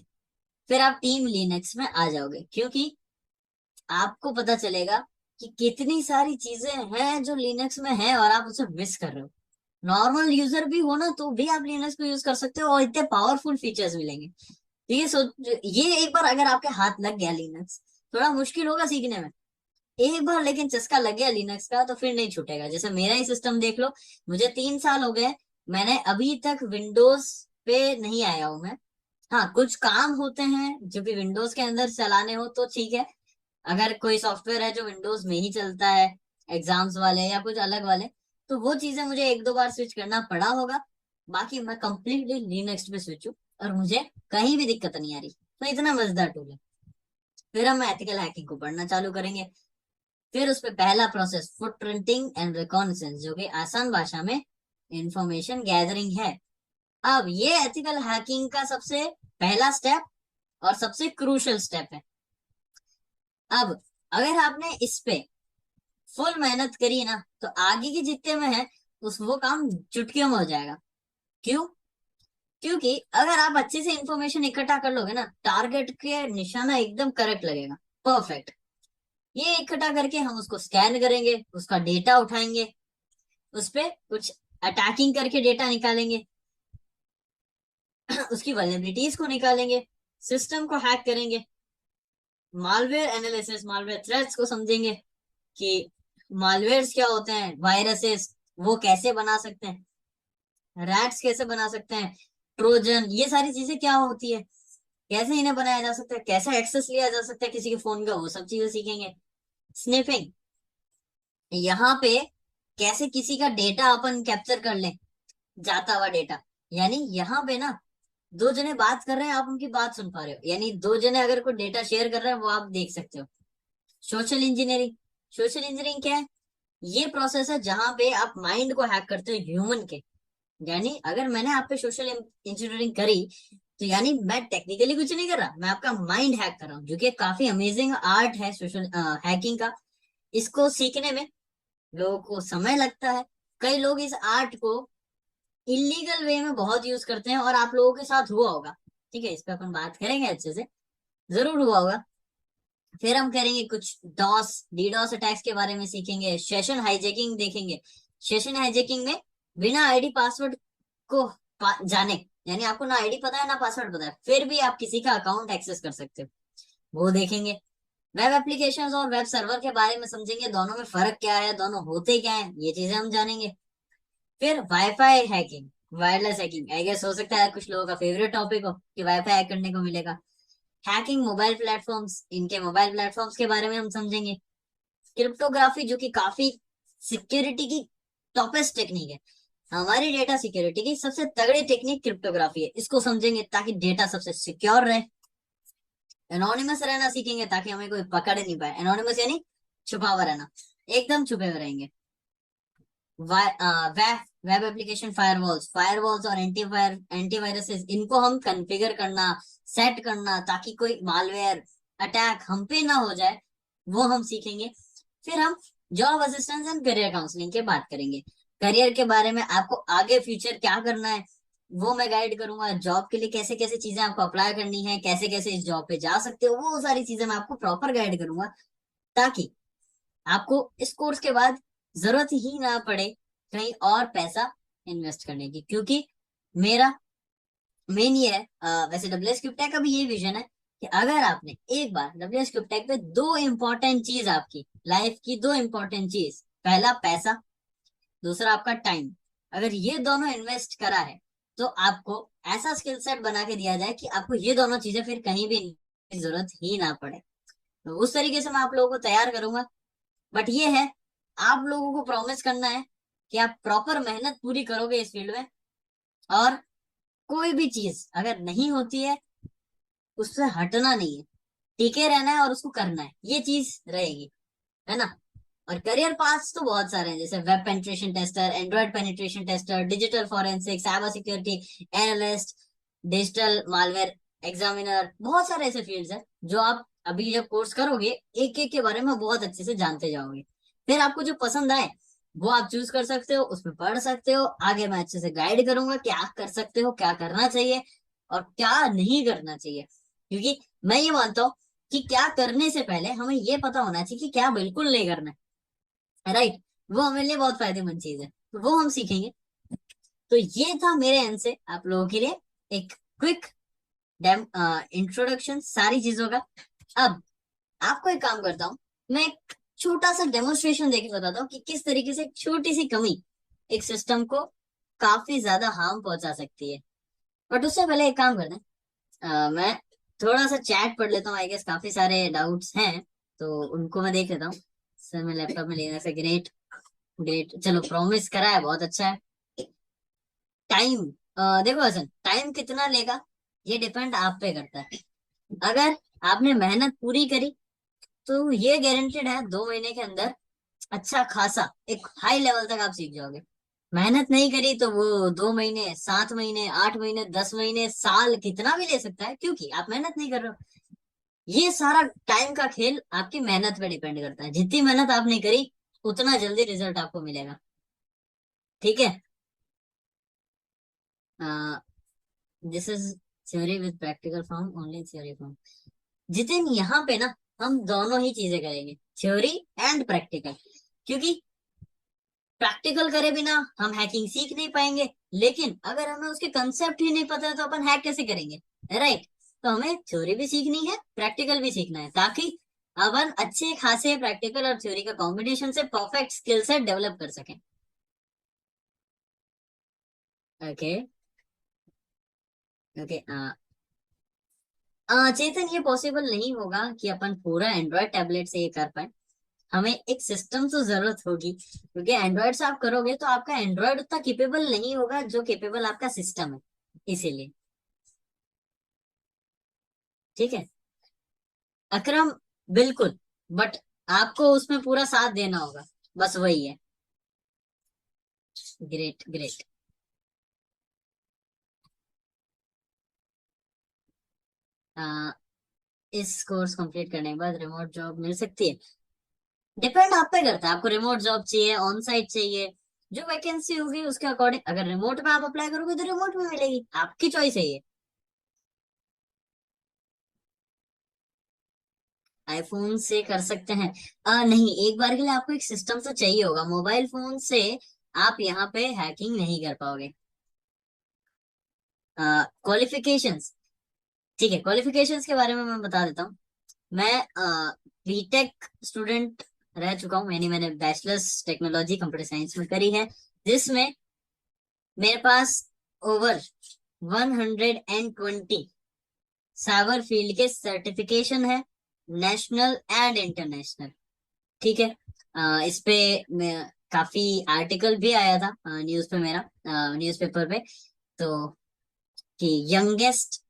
फिर आप टीम लिनक्स में आ जाओगे, क्योंकि आपको पता चलेगा कि कितनी सारी चीजें हैं जो लिनक्स में है और आप उसे मिस कर रहे हो, नॉर्मल यूजर भी हो ना तो भी आप लिनक्स को यूज कर सकते हो और इतने पावरफुल फीचर्स मिलेंगे। तो ये एक बार अगर आपके हाथ लग गया लिनक्स, थोड़ा मुश्किल होगा सीखने में, एक बार लेकिन चस्का लग गया लिनक्स का तो फिर नहीं छूटेगा। जैसे मेरा ही सिस्टम देख लो, मुझे 3 साल हो गए, मैंने अभी तक विंडोज पे नहीं आया हूं मैं। हाँ, कुछ काम होते हैं जो कि विंडोज के अंदर चलाने हो तो ठीक है, अगर कोई सॉफ्टवेयर है जो विंडोज में ही चलता है, एग्जाम्स वाले या कुछ अलग वाले, तो वो चीजें मुझे 1-2 बार स्विच करना पड़ा होगा। बाकी मैं कंप्लीटली लिनक्स पे स्विच हूँ और मुझे कहीं भी दिक्कत नहीं आ रही। तो इतना मजेदार टूल है। फिर हम एथिकल हैकिंग को पढ़ना चालू करेंगे। फिर उस पे पहला प्रोसेस फुटप्रिंटिंग एंड रिकॉनेसेंस, जो कि आसान भाषा में इंफॉर्मेशन गैदरिंग है। अब ये एथिकल हैकिंग का सबसे पहला स्टेप और सबसे क्रूशियल स्टेप है। अब अगर आपने इस पे फुल मेहनत करी ना तो आगे के जितने में है उस वो काम चुटकियों में हो जाएगा। क्यों? क्योंकि अगर आप अच्छे से इंफॉर्मेशन इकट्ठा कर लोगे ना, टारगेट के निशाना एकदम करेक्ट लगेगा, परफेक्ट। ये इकट्ठा करके हम उसको स्कैन करेंगे, उसका डेटा उठाएंगे, उस पे कुछ अटैकिंग करके डेटा निकालेंगे, उसकी वल्नरेबिलिटीज को निकालेंगे, सिस्टम को हैक करेंगे, मालवेयर एनालिसिस, मालवेयर थ्रेट्स को समझेंगे कि मालवेयर्स क्या होते हैं, वायरसेस वो कैसे बना सकते हैं, रैट्स कैसे बना सकते हैं, ट्रोजन, ये सारी चीजें क्या होती है, कैसे इन्हें बनाया जा सकता है, कैसे एक्सेस लिया जा सकता है किसी के फोन का, वो सब चीजें सीखेंगे। स्निफिंग, यहाँ पे कैसे किसी का डेटा अपन कैप्चर कर लें, जाता हुआ डेटा। यानी यहाँ पे ना दो जने बात कर रहे हैं, आप उनकी बात सुन पा रहे हो, यानी दो जने अगर कोई डेटा शेयर कर रहे हैं वो आप देख सकते हो। सोशल इंजीनियरिंग, सोशल इंजीनियरिंग क्या है? ये प्रोसेस है जहां पे आप माइंड को हैक करते हो ह्यूमन के। यानी अगर मैंने आप पे सोशल इंजीनियरिंग करी तो यानी मैं टेक्निकली कुछ नहीं कर रहा, मैं आपका माइंड हैक कर रहा हूँ, जो कि काफी अमेजिंग आर्ट है सोशल हैकिंग का। इसको सीखने में लोगों को समय लगता है। कई लोग इस आर्ट को इलीगल वे में बहुत यूज करते हैं और आप लोगों के साथ हुआ होगा। ठीक है, इस पे अपन बात करेंगे अच्छे से, जरूर हुआ होगा। फिर हम करेंगे कुछ डॉस डीडॉस अटैक्स के बारे में सीखेंगे, सेशन हाईजैकिंग देखेंगे। सेशन हाईजैकिंग में बिना आईडी पासवर्ड को जाने, यानी आपको ना आईडी पता है ना पासवर्ड पता है, फिर भी आप किसी का अकाउंट एक्सेस कर सकते हो, वो देखेंगे। वेब एप्लीकेशंस और वेब सर्वर के बारे में समझेंगे, दोनों में फर्क क्या है, दोनों होते क्या है, ये चीजें हम जानेंगे। फिर wifi hacking, wireless hacking, I guess हो सकता है कुछ लोगों का फेवरेट टॉपिक हो कि वाईफाई हैक करने को मिलेगा। हैकिंग मोबाइल प्लेटफॉर्म्स, इनके मोबाइल प्लेटफॉर्म्स के बारे में हम समझेंगे। क्रिप्टोग्राफी, जो कि काफी सिक्योरिटी की टॉपेस्ट टेक्निक है, हमारी डेटा सिक्योरिटी की सबसे तगड़ी टेक्निक क्रिप्टोग्राफी है, इसको समझेंगे ताकि डेटा सबसे सिक्योर रहे। एनोनिमस रहना सीखेंगे ताकि हमें कोई पकड़ नहीं पाए, एनोनिमस यानी छुपा हुआ रहना, एकदम छुपे हुए रहेंगे। वेब एप्लीकेशन फायरवॉल्स, फायरवॉल्स और एंटीवायरसेस, इनको हम कॉन्फ़िगर करना, सेट करना ताकि कोई मालवेयर अटैक हम पे ना हो जाए, वो हम सीखेंगे। फिर हम job assistance and career counselling की बात करेंगे। करियर के बारे में आपको आगे फ्यूचर क्या करना है वो मैं गाइड करूंगा, जॉब के लिए कैसे कैसे चीजें आपको अप्लाई करनी है, कैसे कैसे इस जॉब पे जा सकते हो, वो सारी चीजें मैं आपको प्रॉपर गाइड करूंगा ताकि आपको इस कोर्स के बाद जरूरत ही ना पड़े कहीं और पैसा इन्वेस्ट करने की। क्योंकि मेरा मेन ये है, वैसे डब्ल्यूएस क्यूबटेक का भी ये विजन है कि अगर आपने एक बार डब्ल्यूएस क्यूबटेक पे दो इंपॉर्टेंट चीज, आपकी लाइफ की दो इंपॉर्टेंट चीज, पहला पैसा, दूसरा आपका टाइम, अगर ये दोनों इन्वेस्ट करा है तो आपको ऐसा स्किल सेट बना के दिया जाए कि आपको ये दोनों चीजें फिर कहीं भी जरूरत ही ना पड़े। तो उस तरीके से मैं आप लोगों को तैयार करूंगा। बट ये है, आप लोगों को प्रॉमिस करना है कि आप प्रॉपर मेहनत पूरी करोगे इस फील्ड में, और कोई भी चीज अगर नहीं होती है उससे हटना नहीं है, टिके रहना है और उसको करना है, ये चीज रहेगी, है ना। और करियर पाथ्स तो बहुत सारे हैं, जैसे web penetration tester, Android penetration tester, digital forensic, cyber security analyst, digital malware examiner, बहुत सारे ऐसे फील्ड्स हैं जो आप अभी जब कोर्स करोगे एक एक के बारे में बहुत अच्छे से जानते जाओगे। फिर आपको जो पसंद आए वो आप चूज कर सकते हो, उसमें पढ़ सकते हो, आगे मैं अच्छे से गाइड करूंगा क्या कर सकते हो, क्या करना चाहिए और क्या नहीं करना चाहिए। क्योंकि मैं ये मानता हूँ कि क्या करने से पहले हमें ये पता होना चाहिए कि क्या बिल्कुल नहीं करना है, राइट। वो हमारे लिए बहुत फायदेमंद चीज है, तो वो हम सीखेंगे। तो ये था मेरे एंड से आप लोगों के लिए एक क्विक डेम इंट्रोडक्शन सारी चीजों का। अब आपको एक काम करता हूँ, मैं एक छोटा सा डेमोन्स्ट्रेशन देके बताता हूँ कि किस तरीके से एक छोटी सी कमी एक सिस्टम को काफी ज्यादा हार्म पहुंचा सकती है। बट उससे पहले एक काम करते हैं, मैं थोड़ा सा चैट पढ़ लेता हूँ। आई गेस काफी सारे डाउट्स हैं, तो उनको मैं देख लेता हूँ। सर मैं लैपटॉप में लेने से ग्रेट ग्रेट, चलो प्रॉमिस करा है, बहुत अच्छा है। टाइम, देखो हसन, टाइम कितना लेगा ये डिपेंड आप पे करता है। अगर आपने मेहनत पूरी करी तो ये गारंटेड है 2 महीने के अंदर अच्छा खासा एक हाई लेवल तक आप सीख जाओगे। मेहनत नहीं करी तो वो 2 महीने, 7 महीने, 8 महीने, 10 महीने, साल कितना भी ले सकता है, क्योंकि आप मेहनत नहीं कर रहे हो। ये सारा टाइम का खेल आपकी मेहनत पे डिपेंड करता है। जितनी मेहनत आपने करी उतना जल्दी रिजल्ट आपको मिलेगा। ठीक है। This is theory with practical form, only theory form. Jitin यहाँ पे ना हम दोनों ही चीजें करेंगे, थ्योरी एंड प्रैक्टिकल। क्योंकि प्रैक्टिकल करे बिना हम हैकिंग सीख नहीं पाएंगे, लेकिन अगर हमें उसके कंसेप्ट ही नहीं पता है तो अपन हैक कैसे करेंगे, राइट। तो हमें थ्योरी भी सीखनी है, प्रैक्टिकल भी सीखना है, ताकि अपन अच्छे खासे प्रैक्टिकल और थ्योरी का कॉम्बिनेशन से परफेक्ट स्किल सेट डेवलप कर सकें। ओके। ओके। चेतन, ये पॉसिबल नहीं होगा कि अपन पूरा एंड्रॉयड टैबलेट से ये कर पाए। हमें एक सिस्टम तो जरूरत होगी, क्योंकि एंड्रॉयड से आप करोगे तो आपका एंड्रॉयड उतना केपेबल नहीं होगा जो केपेबल आपका सिस्टम है, इसीलिए। ठीक है अकरम, बिल्कुल। बट आपको उसमें पूरा साथ देना होगा, बस वही है। Great great. आ, इस कोर्स कंप्लीट करने के बाद रिमोट जॉब मिल सकती है? डिपेंड आप पे करता है, आपको रिमोट जॉब चाहिए, ऑन साइट चाहिए। जो वैकेंसी होगी उसके अकॉर्डिंग, अगर रिमोट में आप अप्लाई करोगे तो रिमोट में मिलेगी, आपकी चॉइस है ये। आईफोन से कर सकते हैं? नहीं, एक बार के लिए आपको एक सिस्टम तो चाहिए होगा। मोबाइल फोन से आप यहाँ पे हैकिंग नहीं कर पाओगे। क्वालिफिकेशंस, ठीक है, क्वालिफिकेशंस के बारे में मैं बता देता हूँ। मैं बीटेक स्टूडेंट रह चुका हूँ, मैंने बैचलर्स टेक्नोलॉजी कंप्यूटर साइंस में करी है, जिसमें मेरे पास ओवर 120 साइबर फील्ड के सर्टिफिकेशन है, नेशनल एंड इंटरनेशनल। ठीक है। इस पे काफी आर्टिकल भी आया था न्यूज पे, मेरा न्यूज़पेपर पे। तो कि youngest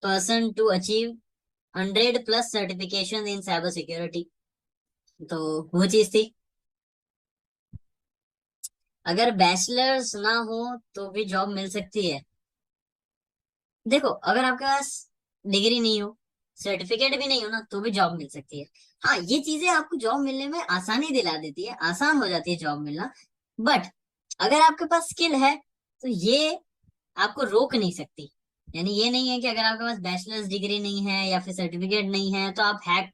person to achieve 100+ certification in cyber security, तो वो चीज थी। अगर बैचलर्स ना हो तो भी जॉब मिल सकती है। देखो, अगर आपके पास डिग्री नहीं हो, सर्टिफिकेट भी नहीं हो ना, तो भी जॉब मिल सकती है। हाँ, ये चीजें आपको जॉब मिलने में आसानी दिला देती है, आसान हो जाती है जॉब मिलना। बट अगर आपके पास स्किल है तो ये आपको रोक नहीं सकती। यानी ये नहीं है कि अगर आपके पास बैचलर्स डिग्री नहीं है या फिर सर्टिफिकेट नहीं है तो आप हैक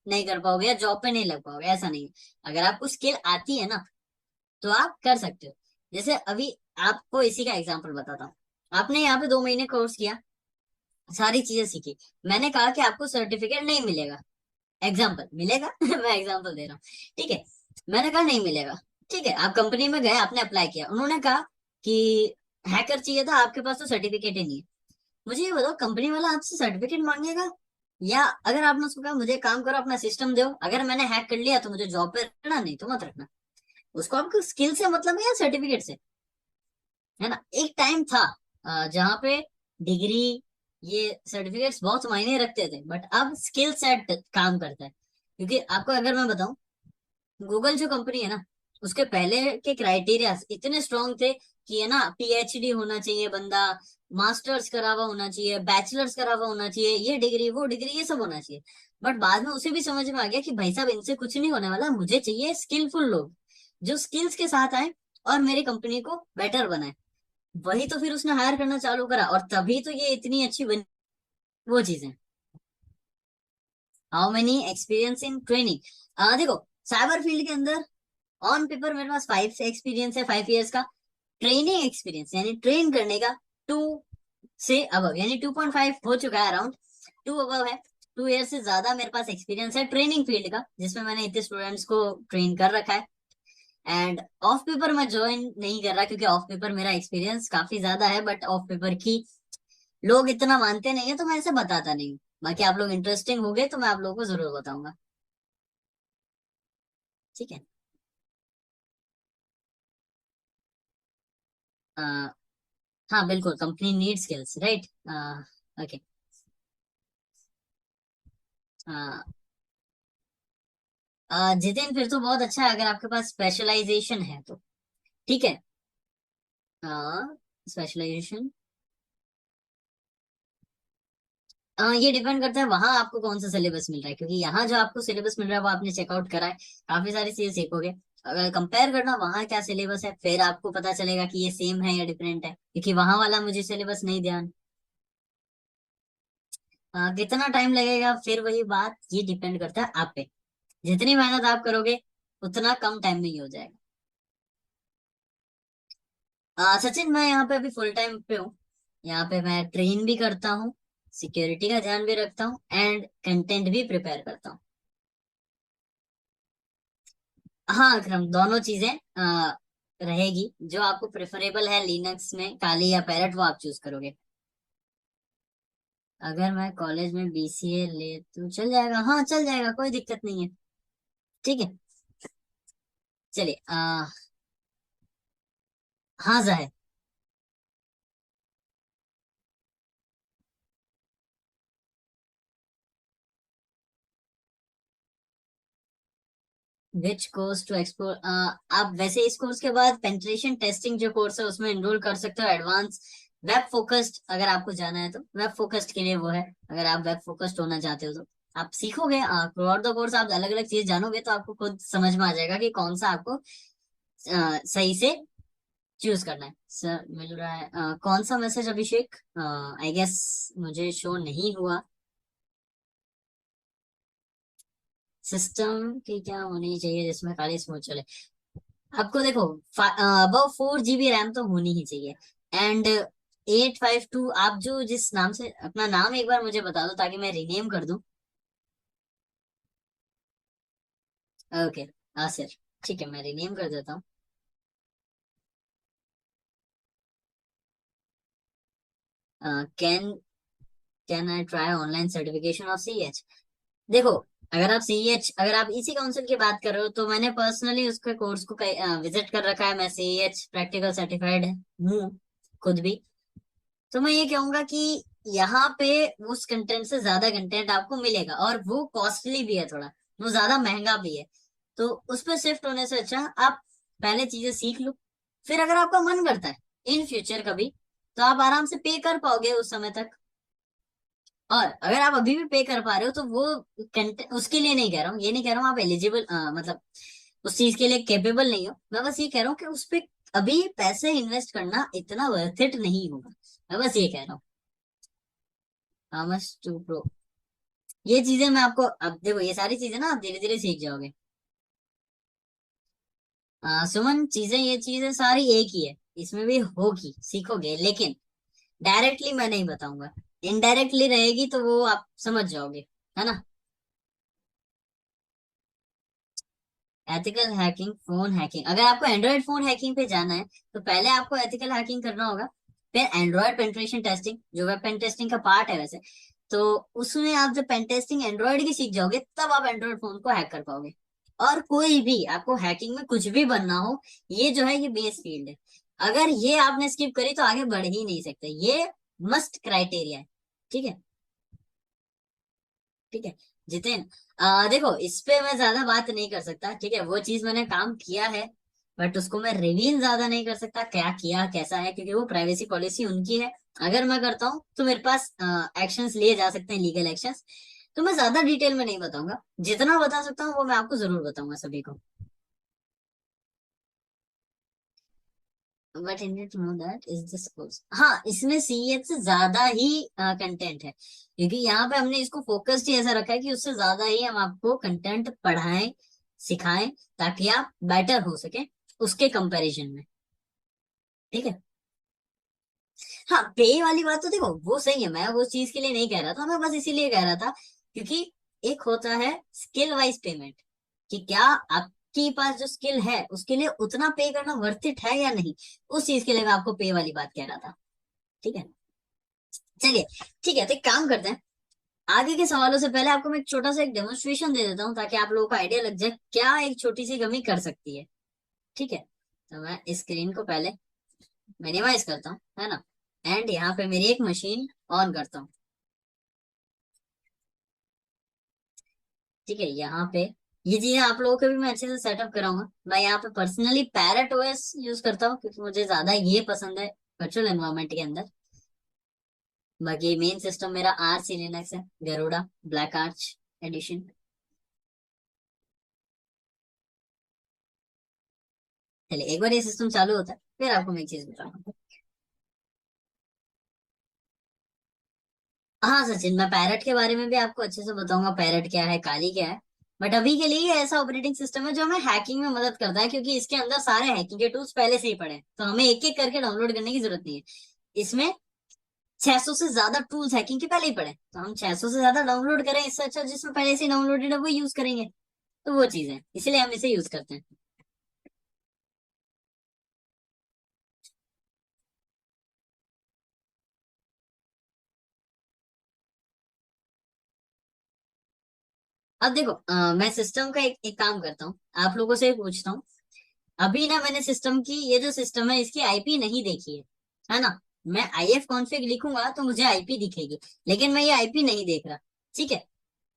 नहीं कर पाओगे या जॉब पे नहीं लग पाओगे, ऐसा नहीं है। अगर आपको स्किल आती है ना तो आप कर सकते हो। जैसे अभी आपको इसी का एग्जांपल बताता हूँ। आपने यहाँ पे 2 महीने कोर्स किया, सारी चीजें सीखी। मैंने कहा कि आपको सर्टिफिकेट नहीं मिलेगा, एग्जाम्पल मिलेगा मैं एग्जाम्पल दे रहा हूँ। ठीक है, मैंने कहा नहीं मिलेगा। ठीक है, आप कंपनी में गए, आपने अप्लाई किया, उन्होंने कहा कि हैकर चाहिए था, आपके पास तो सर्टिफिकेट ही नहीं है। मुझे ये बताओ, कंपनी वाला आपसे सर्टिफिकेट मांगेगा, या अगर आपने उसको कहा मुझे काम करो, अपना सिस्टम दो, अगर मैंने हैक कर लिया तो मुझे जॉब पे रखना, नहीं तो मत रखना। उसको आपको स्किल से मतलब है या सर्टिफिकेट से, है ना। एक टाइम था जहाँ पे डिग्री, ये सर्टिफिकेट्स बहुत मायने रखते थे, बट अब स्किल सेट काम करता है। क्योंकि आपको अगर मैं बताऊं, गूगल जो कंपनी है ना, उसके पहले के क्राइटेरिया इतने स्ट्रांग थे कि है ना, पीएचडी होना चाहिए बंदा, मास्टर्स करा हुआ होना चाहिए, बैचलर्स करा हुआ होना चाहिए, ये डिग्री वो डिग्री ये सब होना चाहिए। बट बाद में उसे भी समझ में आ गया कि भाई साहब, इनसे कुछ नहीं होने वाला, मुझे चाहिए स्किलफुल लोग जो स्किल्स के साथ आए और मेरी कंपनी को बेटर बनाए। वही तो फिर उसने हायर करना चालू करा, और तभी तो ये इतनी अच्छी बनी वो चीजें। How many experience in training? देखो, साइबर फील्ड के अंदर ऑन पेपर मेरे पास 5 से एक्सपीरियंस है, 5 इयर्स का। ट्रेनिंग एक्सपीरियंस यानी ट्रेन करने का 2 से अबव, यानी 2.5 हो चुका है, अराउंड 2 अबव है। 2 ईयर से ज्यादा मेरे पास एक्सपीरियंस है ट्रेनिंग फील्ड का, जिसमें मैंने इतने स्टूडेंट्स को ट्रेन कर रखा है। एंड ऑफ पेपर मैं ज्वाइन नहीं कर रहा, क्योंकि ऑफ पेपर मेरा एक्सपीरियंस काफी ज्यादा है, बट ऑफ पेपर की लोग इतना मानते नहीं है, तो मैं ऐसे बताता नहीं हूँ। बाकी आप लोग इंटरेस्टिंग हो गए तो मैं आप लोगों को जरूर बताऊंगा। ठीक है। आ, हाँ बिल्कुल, company need skills, right. Okay. Jitin, फिर तो बहुत अच्छा है अगर आपके पास स्पेशलाइजेशन है तो। ठीक है। स्पेशलाइजेशन ये डिपेंड करता है वहां आपको कौन सा सिलेबस मिल रहा है, क्योंकि यहाँ जो आपको सिलेबस मिल रहा है वो आपने चेकआउट करा है, काफी सारी चीजें सीखोगे। अगर कंपेयर करना वहाँ क्या सिलेबस है, फिर आपको पता चलेगा कि ये सेम है या डिफरेंट है, क्योंकि वहां वाला मुझे सिलेबस नहीं ध्यान। कितना टाइम लगेगा, फिर वही बात, ये डिपेंड करता है आप पे। जितनी मेहनत आप करोगे उतना कम टाइम में ही हो जाएगा। सचिन, मैं यहाँ पे अभी फुल टाइम पे हूँ। यहाँ पे मैं ट्रेन भी करता हूँ, सिक्योरिटी का ध्यान भी रखता हूँ, एंड कंटेंट भी प्रिपेयर करता हूँ। हाँ अक्रम, दोनों चीजें रहेगी। जो आपको प्रेफरेबल है लिनक्स में, काली या पैरट, वो आप चूज करोगे। अगर मैं कॉलेज में बीसीए ले तो चल जाएगा, हाँ चल जाएगा, कोई दिक्कत नहीं है। ठीक है। चलिए। हाँ जाहिर। विच कोर्स टू एक्सप्लोर, आप वैसे इस कोर्स के बाद पेंट्रेशन टेस्टिंग जो कोर्स है उसमें एनरोल कर सकते हो, एडवांस वेब फोकस्ड अगर आपको जाना है तो। वेब फोकस्ड के लिए वो है, अगर आप वेब फोकस्ड होना चाहते हो तो आप सीखोगे थ्रू आउट द कोर्स, आप अलग अलग चीज जानोगे तो आपको खुद समझ में आ जाएगा कि कौन सा आपको सही से चूज करना है। सर मिल रहा है कौन सा मैसेज, अभिषेक? आई गेस मुझे शो नहीं हुआ। सिस्टम की क्या होनी चाहिए जिसमें खाली स्मूथ चले? आपको देखो, अबव 4 GB रैम तो होनी ही चाहिए। एंड 852, आप जो जिस नाम से, अपना नाम एक बार मुझे बता दो ताकि मैं रिनेम कर दूं। ओके। हाँ सर। ठीक है, मैं रिनेम कर देता हूँ। Can can I try online certification of CH? देखो, अगर आप CH, अगर आप इसी काउंसिल की बात कर रहे हो, तो मैंने पर्सनली उसके कोर्स को विजिट कर रखा है। मैं CH प्रैक्टिकल सर्टिफाइड हूँ खुद भी। तो मैं ये कहूंगा कि यहाँ पे उस कंटेंट से ज्यादा कंटेंट आपको मिलेगा, और वो कॉस्टली भी है थोड़ा, वो ज्यादा महंगा भी है। तो उस पर शिफ्ट होने से अच्छा आप पहले चीजें सीख लो, फिर अगर आपका मन करता है इन फ्यूचर कभी, तो आप आराम से पे कर पाओगे उस समय तक। और अगर आप अभी भी पे कर पा रहे हो तो वो कंटेंट, उसके लिए नहीं कह रहा हूँ, ये नहीं कह रहा हूँ आप एलिजिबल, मतलब उस चीज के लिए कैपेबल नहीं हो। मैं बस ये कह रहा हूँ कि उस पे अभी पैसे इन्वेस्ट करना इतना वर्थ इट नहीं होगा। मैं बस ये कह रहा हूँ। हाउ मच टू प्रो, ये चीजें मैं आपको, अब देखो ये सारी चीजें ना आप धीरे धीरे सीख जाओगे। सुमन, चीजें, ये चीजें सारी एक ही है, इसमें भी होगी, सीखोगे, लेकिन डायरेक्टली मैं नहीं बताऊंगा। इनडायरेक्टली रहेगी तो वो आप समझ जाओगे, है ना। एथिकल हैकिंग, फोन हैकिंग, अगर आपको एंड्रॉयड फोन हैकिंग पे जाना है तो पहले आपको एथिकल हैकिंग करना होगा। फिर एंड्रॉयड पेंट्रेशन टेस्टिंग, जो वेब पेन टेस्टिंग का पार्ट है वैसे, तो उसमें आप जब पेन टेस्टिंग एंड्रॉयड की सीख जाओगे तब आप एंड्रॉयड फोन को हैक कर पाओगे। और कोई भी आपको हैकिंग में कुछ भी बनना हो, ये जो है ये बेस फील्ड है। अगर ये आपने स्किप करी तो आगे बढ़ ही नहीं सकते, ये मस्ट क्राइटेरिया है। ठीक है। ठीक है। जितेन, देखो इस पे मैं ज्यादा बात नहीं कर सकता, ठीक है, वो चीज मैंने काम किया है, बट उसको मैं रिवील ज्यादा नहीं कर सकता क्या किया कैसा है, क्योंकि वो प्राइवेसी पॉलिसी उनकी है। अगर मैं करता हूँ तो मेरे पास एक्शंस लिए जा सकते हैं, लीगल एक्शंस। तो मैं ज्यादा डिटेल में नहीं बताऊंगा, जितना बता सकता हूँ वो मैं आपको जरूर बताऊंगा सभी को। But in to know that is the course, हाँ इसमें CH से ज्यादा ही कंटेंट है, क्योंकि यहाँ पे हमने इसको फोकस्ड ही ऐसा रखा है कि उससे ज्यादा ही हम आपको कंटेंट पढ़ाएं, सिखाएं, ताकि आप बेटर हो सके उसके कंपैरिजन में। ठीक है। हाँ, पे वाली बात तो देखो वो सही है, मैं वो चीज के लिए नहीं कह रहा था, मैं बस इसीलिए कह रहा था क्योंकि एक होता है स्किल वाइज पेमेंट, कि क्या आपके पास जो स्किल है उसके लिए उतना पे करना वर्थ इट है या नहीं, उस चीज के लिए मैं आपको पे वाली बात कह रहा था। ठीक है, चलिए, ठीक है, तो एक काम करते हैं, आगे के सवालों से पहले आपको मैं एक छोटा सा एक डेमोन्स्ट्रेशन दे देता हूँ ताकि आप लोगों को आइडिया लग जाए क्या एक छोटी सी कमी कर सकती है। ठीक है, तो मैं इस स्क्रीन को पहले मिनिमाइज करता हूँ, है ना, एंड यहाँ पे मेरी एक मशीन ऑन करता हूँ। ठीक है, यहाँ पे ये चीजें आप लोगों को भी मैं अच्छे से सेटअप कराऊंगा। मैं यहाँ पे पर्सनली पैरेट ओएस यूज करता हूँ क्योंकि मुझे ज्यादा ये पसंद है वर्चुअल एनवायरनमेंट के अंदर। बाकी मेन सिस्टम मेरा आर सी लिनक्स है, गरुड़ा ब्लैक आर्च एडिशन। चलिए, एक बार ये सिस्टम चालू होता है फिर आपको मैं एक चीज बताऊंगा। हाँ सचिन, मैं पैरट के बारे में भी आपको अच्छे से बताऊंगा, पैरट क्या है, काली क्या है। बट अभी के लिए ये ऐसा ऑपरेटिंग सिस्टम है जो हमें हैकिंग में मदद करता है क्योंकि इसके अंदर सारे हैकिंग के टूल्स पहले से ही पड़े हैं, तो हमें एक एक करके डाउनलोड करने की जरूरत नहीं है। इसमें 600 से ज्यादा टूल्स हैकिंग के पहले ही पड़े हैं, तो हम 600 से ज्यादा डाउनलोड करें इससे अच्छा जिसमें पहले से ही डाउनलोडेड है वो यूज करेंगे। तो वो चीज है, इसलिए हम इसे यूज करते हैं। अब देखो, मैं सिस्टम का एक काम करता हूँ, आप लोगों से पूछता हूँ। अभी ना मैंने सिस्टम की, ये जो सिस्टम है इसकी आईपी नहीं देखी है ना। मैं आई एफ कॉन्फ़िग लिखूंगा तो मुझे आईपी दिखेगी, लेकिन मैं ये आईपी नहीं देख रहा। ठीक है,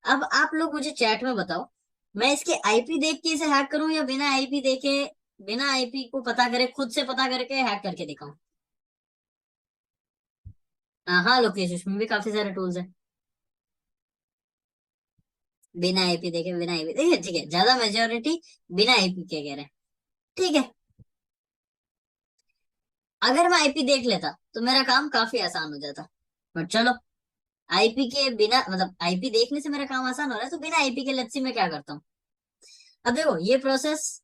अब आप लोग मुझे चैट में बताओ, मैं इसके आईपी देख के इसे हैक करूं या बिना आईपी देखे, बिना आईपी को पता करे खुद से पता करके हैक करके दिखाऊं। हाँ, लोकेश उसमें भी काफी सारे टूल्स हैं। बिना आईपी देखे, बिना आईपी देखे, ठीक है, ज्यादा मेजोरिटी बिना आईपी के कह रहे हैं। ठीक है, अगर मैं आईपी देख लेता तो मेरा काम काफी आसान हो जाता। बट चलो, आईपी के बिना, मतलब आईपी देखने से मेरा काम आसान हो रहा है, तो बिना आईपी के लेट्स सी मैं क्या करता हूँ। अब देखो, ये प्रोसेस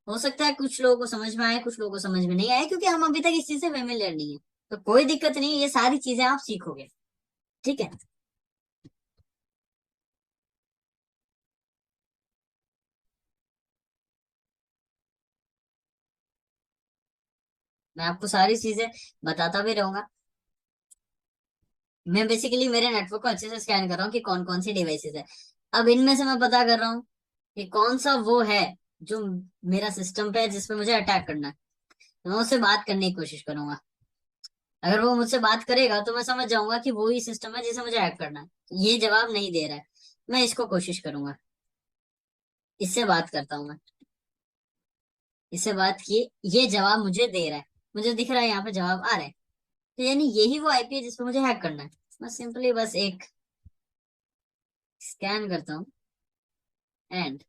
हो सकता है कुछ लोगों को समझ में आए, कुछ लोगों को समझ में नहीं आए क्योंकि हम अभी तक इस चीज से फेमिलियर नहीं है। तो कोई दिक्कत नहीं है, ये सारी चीजें आप सीखोगे। ठीक है, मैं आपको सारी चीजें बताता भी रहूंगा। मैं बेसिकली मेरे नेटवर्क को अच्छे से स्कैन कर रहा हूँ कि कौन कौन सी डिवाइसेस है। अब इनमें से मैं पता कर रहा हूँ कि कौन सा वो है जो मेरा सिस्टम पे है जिसपे मुझे अटैक करना है। तो मैं उससे बात करने की कोशिश करूंगा। अगर वो मुझसे बात करेगा तो मैं समझ जाऊंगा कि वो ही सिस्टम है जिसे मुझे हैक करना है। ये जवाब नहीं दे रहा है, मैं इसको कोशिश करूंगा, इससे बात करता हूँ मैं। इससे बात किए, ये जवाब मुझे दे रहा है, मुझे दिख रहा है यहाँ पे जवाब आ रहा है। तो यानी यही वो आईपी है जिसपे मुझे हैक करना है। मैं सिंपली बस एक स्कैन करता हूँ एंड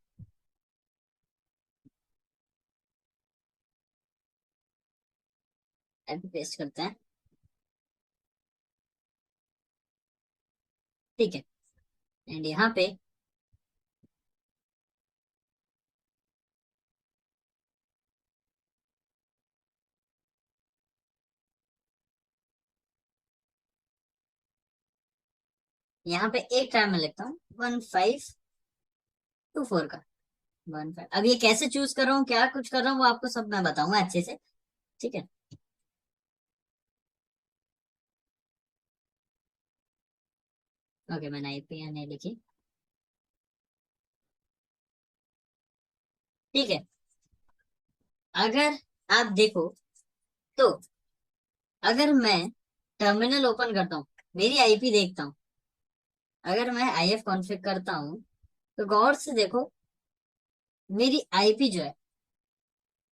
आईपी पेस्ट करते हैं। ठीक है, एंड यहाँ पे एक टाइम में लिखता हूँ 1524 का। 15, अब ये कैसे चूज कर रहा हूँ, क्या कुछ कर रहा हूँ, वो आपको सब मैं बताऊंगा अच्छे से। ठीक है, ओके, मैंने आईपी यहाँ नहीं लिखी। ठीक है, अगर आप देखो तो, अगर मैं टर्मिनल ओपन करता हूँ, मेरी आईपी देखता हूँ, अगर मैं आई एफ कॉन्फ़िग करता हूँ तो गौर से देखो, मेरी आईपी जो है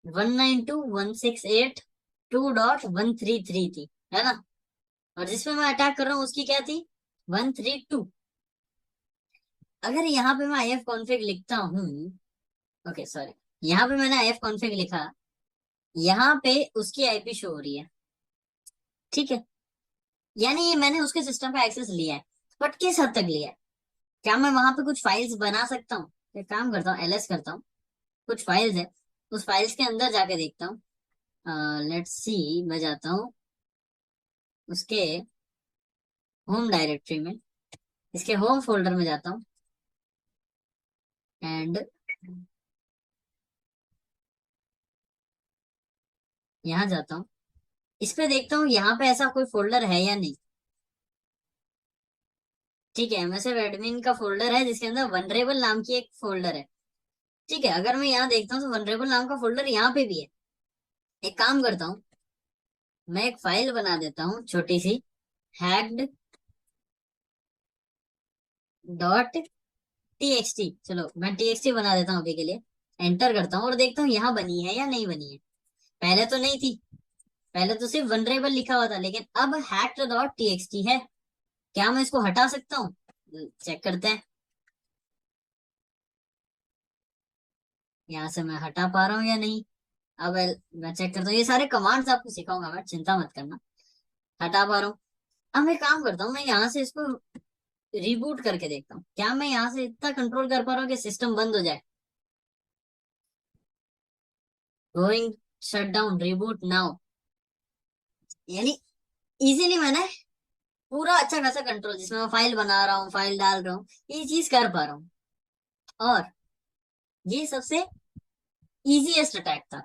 192.168.2.133 थी, है ना। और जिसमें मैं अटैक कर रहा हूँ उसकी क्या थी, 132। अगर यहाँ पे मैं आई एफ कॉन्फ़िग लिखता हूँ, ओके सॉरी, यहाँ पे मैंने आई एफ कॉन्फ़िग लिखा, यहाँ पे उसकी आईपी शो हो रही है। ठीक है, यानी ये मैंने उसके सिस्टम का एक्सेस लिया है, बट किस हद तक लिया है। क्या मैं वहां पे कुछ फाइल्स बना सकता हूँ। एक काम करता हूँ, एलएस करता हूँ, कुछ फाइल्स है, उस फाइल्स के अंदर जाके देखता हूँ। लेट्स सी, मैं जाता हूँ उसके होम डायरेक्टरी में, इसके होम फोल्डर में जाता हूँ एंड यहाँ जाता हूँ, इस पे देखता हूँ यहाँ पे ऐसा कोई फोल्डर है या नहीं। ठीक है, एमएसएफ एडमिन का फोल्डर है जिसके अंदर वनरेबल नाम की एक फोल्डर है। ठीक है, अगर मैं यहाँ देखता हूँ तो वनरेबल नाम का फोल्डर यहाँ पे भी है। एक काम करता हूँ, मैं एक फाइल बना देता हूँ छोटी सी, हैक्ड डॉट टीएक्सटी। चलो मैं टीएक्सटी बना देता हूँ अभी के लिए, एंटर करता हूँ और देखता हूँ यहाँ बनी है या नहीं बनी है। पहले तो नहीं थी, पहले तो सिर्फ वनरेबल लिखा हुआ था, लेकिन अब हैक्ड डॉट टीएक्सटी है। क्या मैं इसको हटा सकता हूँ? चेक करते हैं, यहाँ से मैं हटा पा रहा हूँ या नहीं। अब मैं चेक करता हूँ, ये सारे कमांड्स आपको सिखाऊंगा मैं, चिंता मत करना। हटा पा रहा हूँ। अब मैं काम करता हूँ, मैं यहाँ से इसको रिबूट करके देखता हूँ, क्या मैं यहाँ से इतना कंट्रोल कर पा रहा हूँ कि सिस्टम बंद हो जाए। Going shut down reboot now, यानी इजीली मैंने पूरा अच्छा खासा कंट्रोल, जिसमें मैं फाइल बना रहा हूँ, फाइल डाल रहा हूँ, ये चीज कर पा रहा हूँ। और ये सबसे इजीएस्ट अटैक था।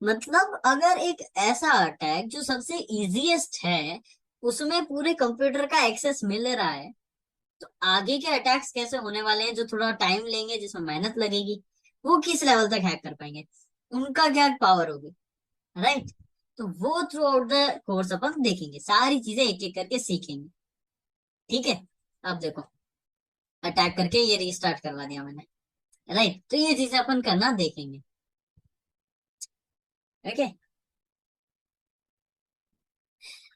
मतलब अगर एक ऐसा अटैक जो सबसे इजीएस्ट है, उसमें पूरे कंप्यूटर का एक्सेस मिल रहा है, तो आगे के अटैक्स कैसे होने वाले हैं जो थोड़ा टाइम लेंगे, जिसमें मेहनत लगेगी, वो किस लेवल तक हैक कर पाएंगे, उनका क्या पावर होगी, राइट? तो वो थ्रू आउट द कोर्स अपन देखेंगे, सारी चीजें एक एक करके सीखेंगे। ठीक है, अब देखो, अटैक करके ये रीस्टार्ट करवा दिया मैंने, राइट? तो ये चीजें अपन करना देखेंगे। ओके,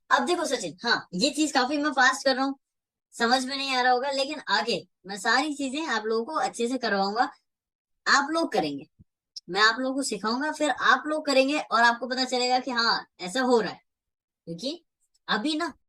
अब देखो सचिन, हाँ ये चीज काफी मैं फास्ट कर रहा हूँ, समझ में नहीं आ रहा होगा, लेकिन आगे मैं सारी चीजें आप लोगों को अच्छे से करवाऊंगा। आप लोग करेंगे, मैं आप लोगों को सिखाऊंगा, फिर आप लोग करेंगे और आपको पता चलेगा कि हाँ ऐसा हो रहा है। क्योंकि अभी ना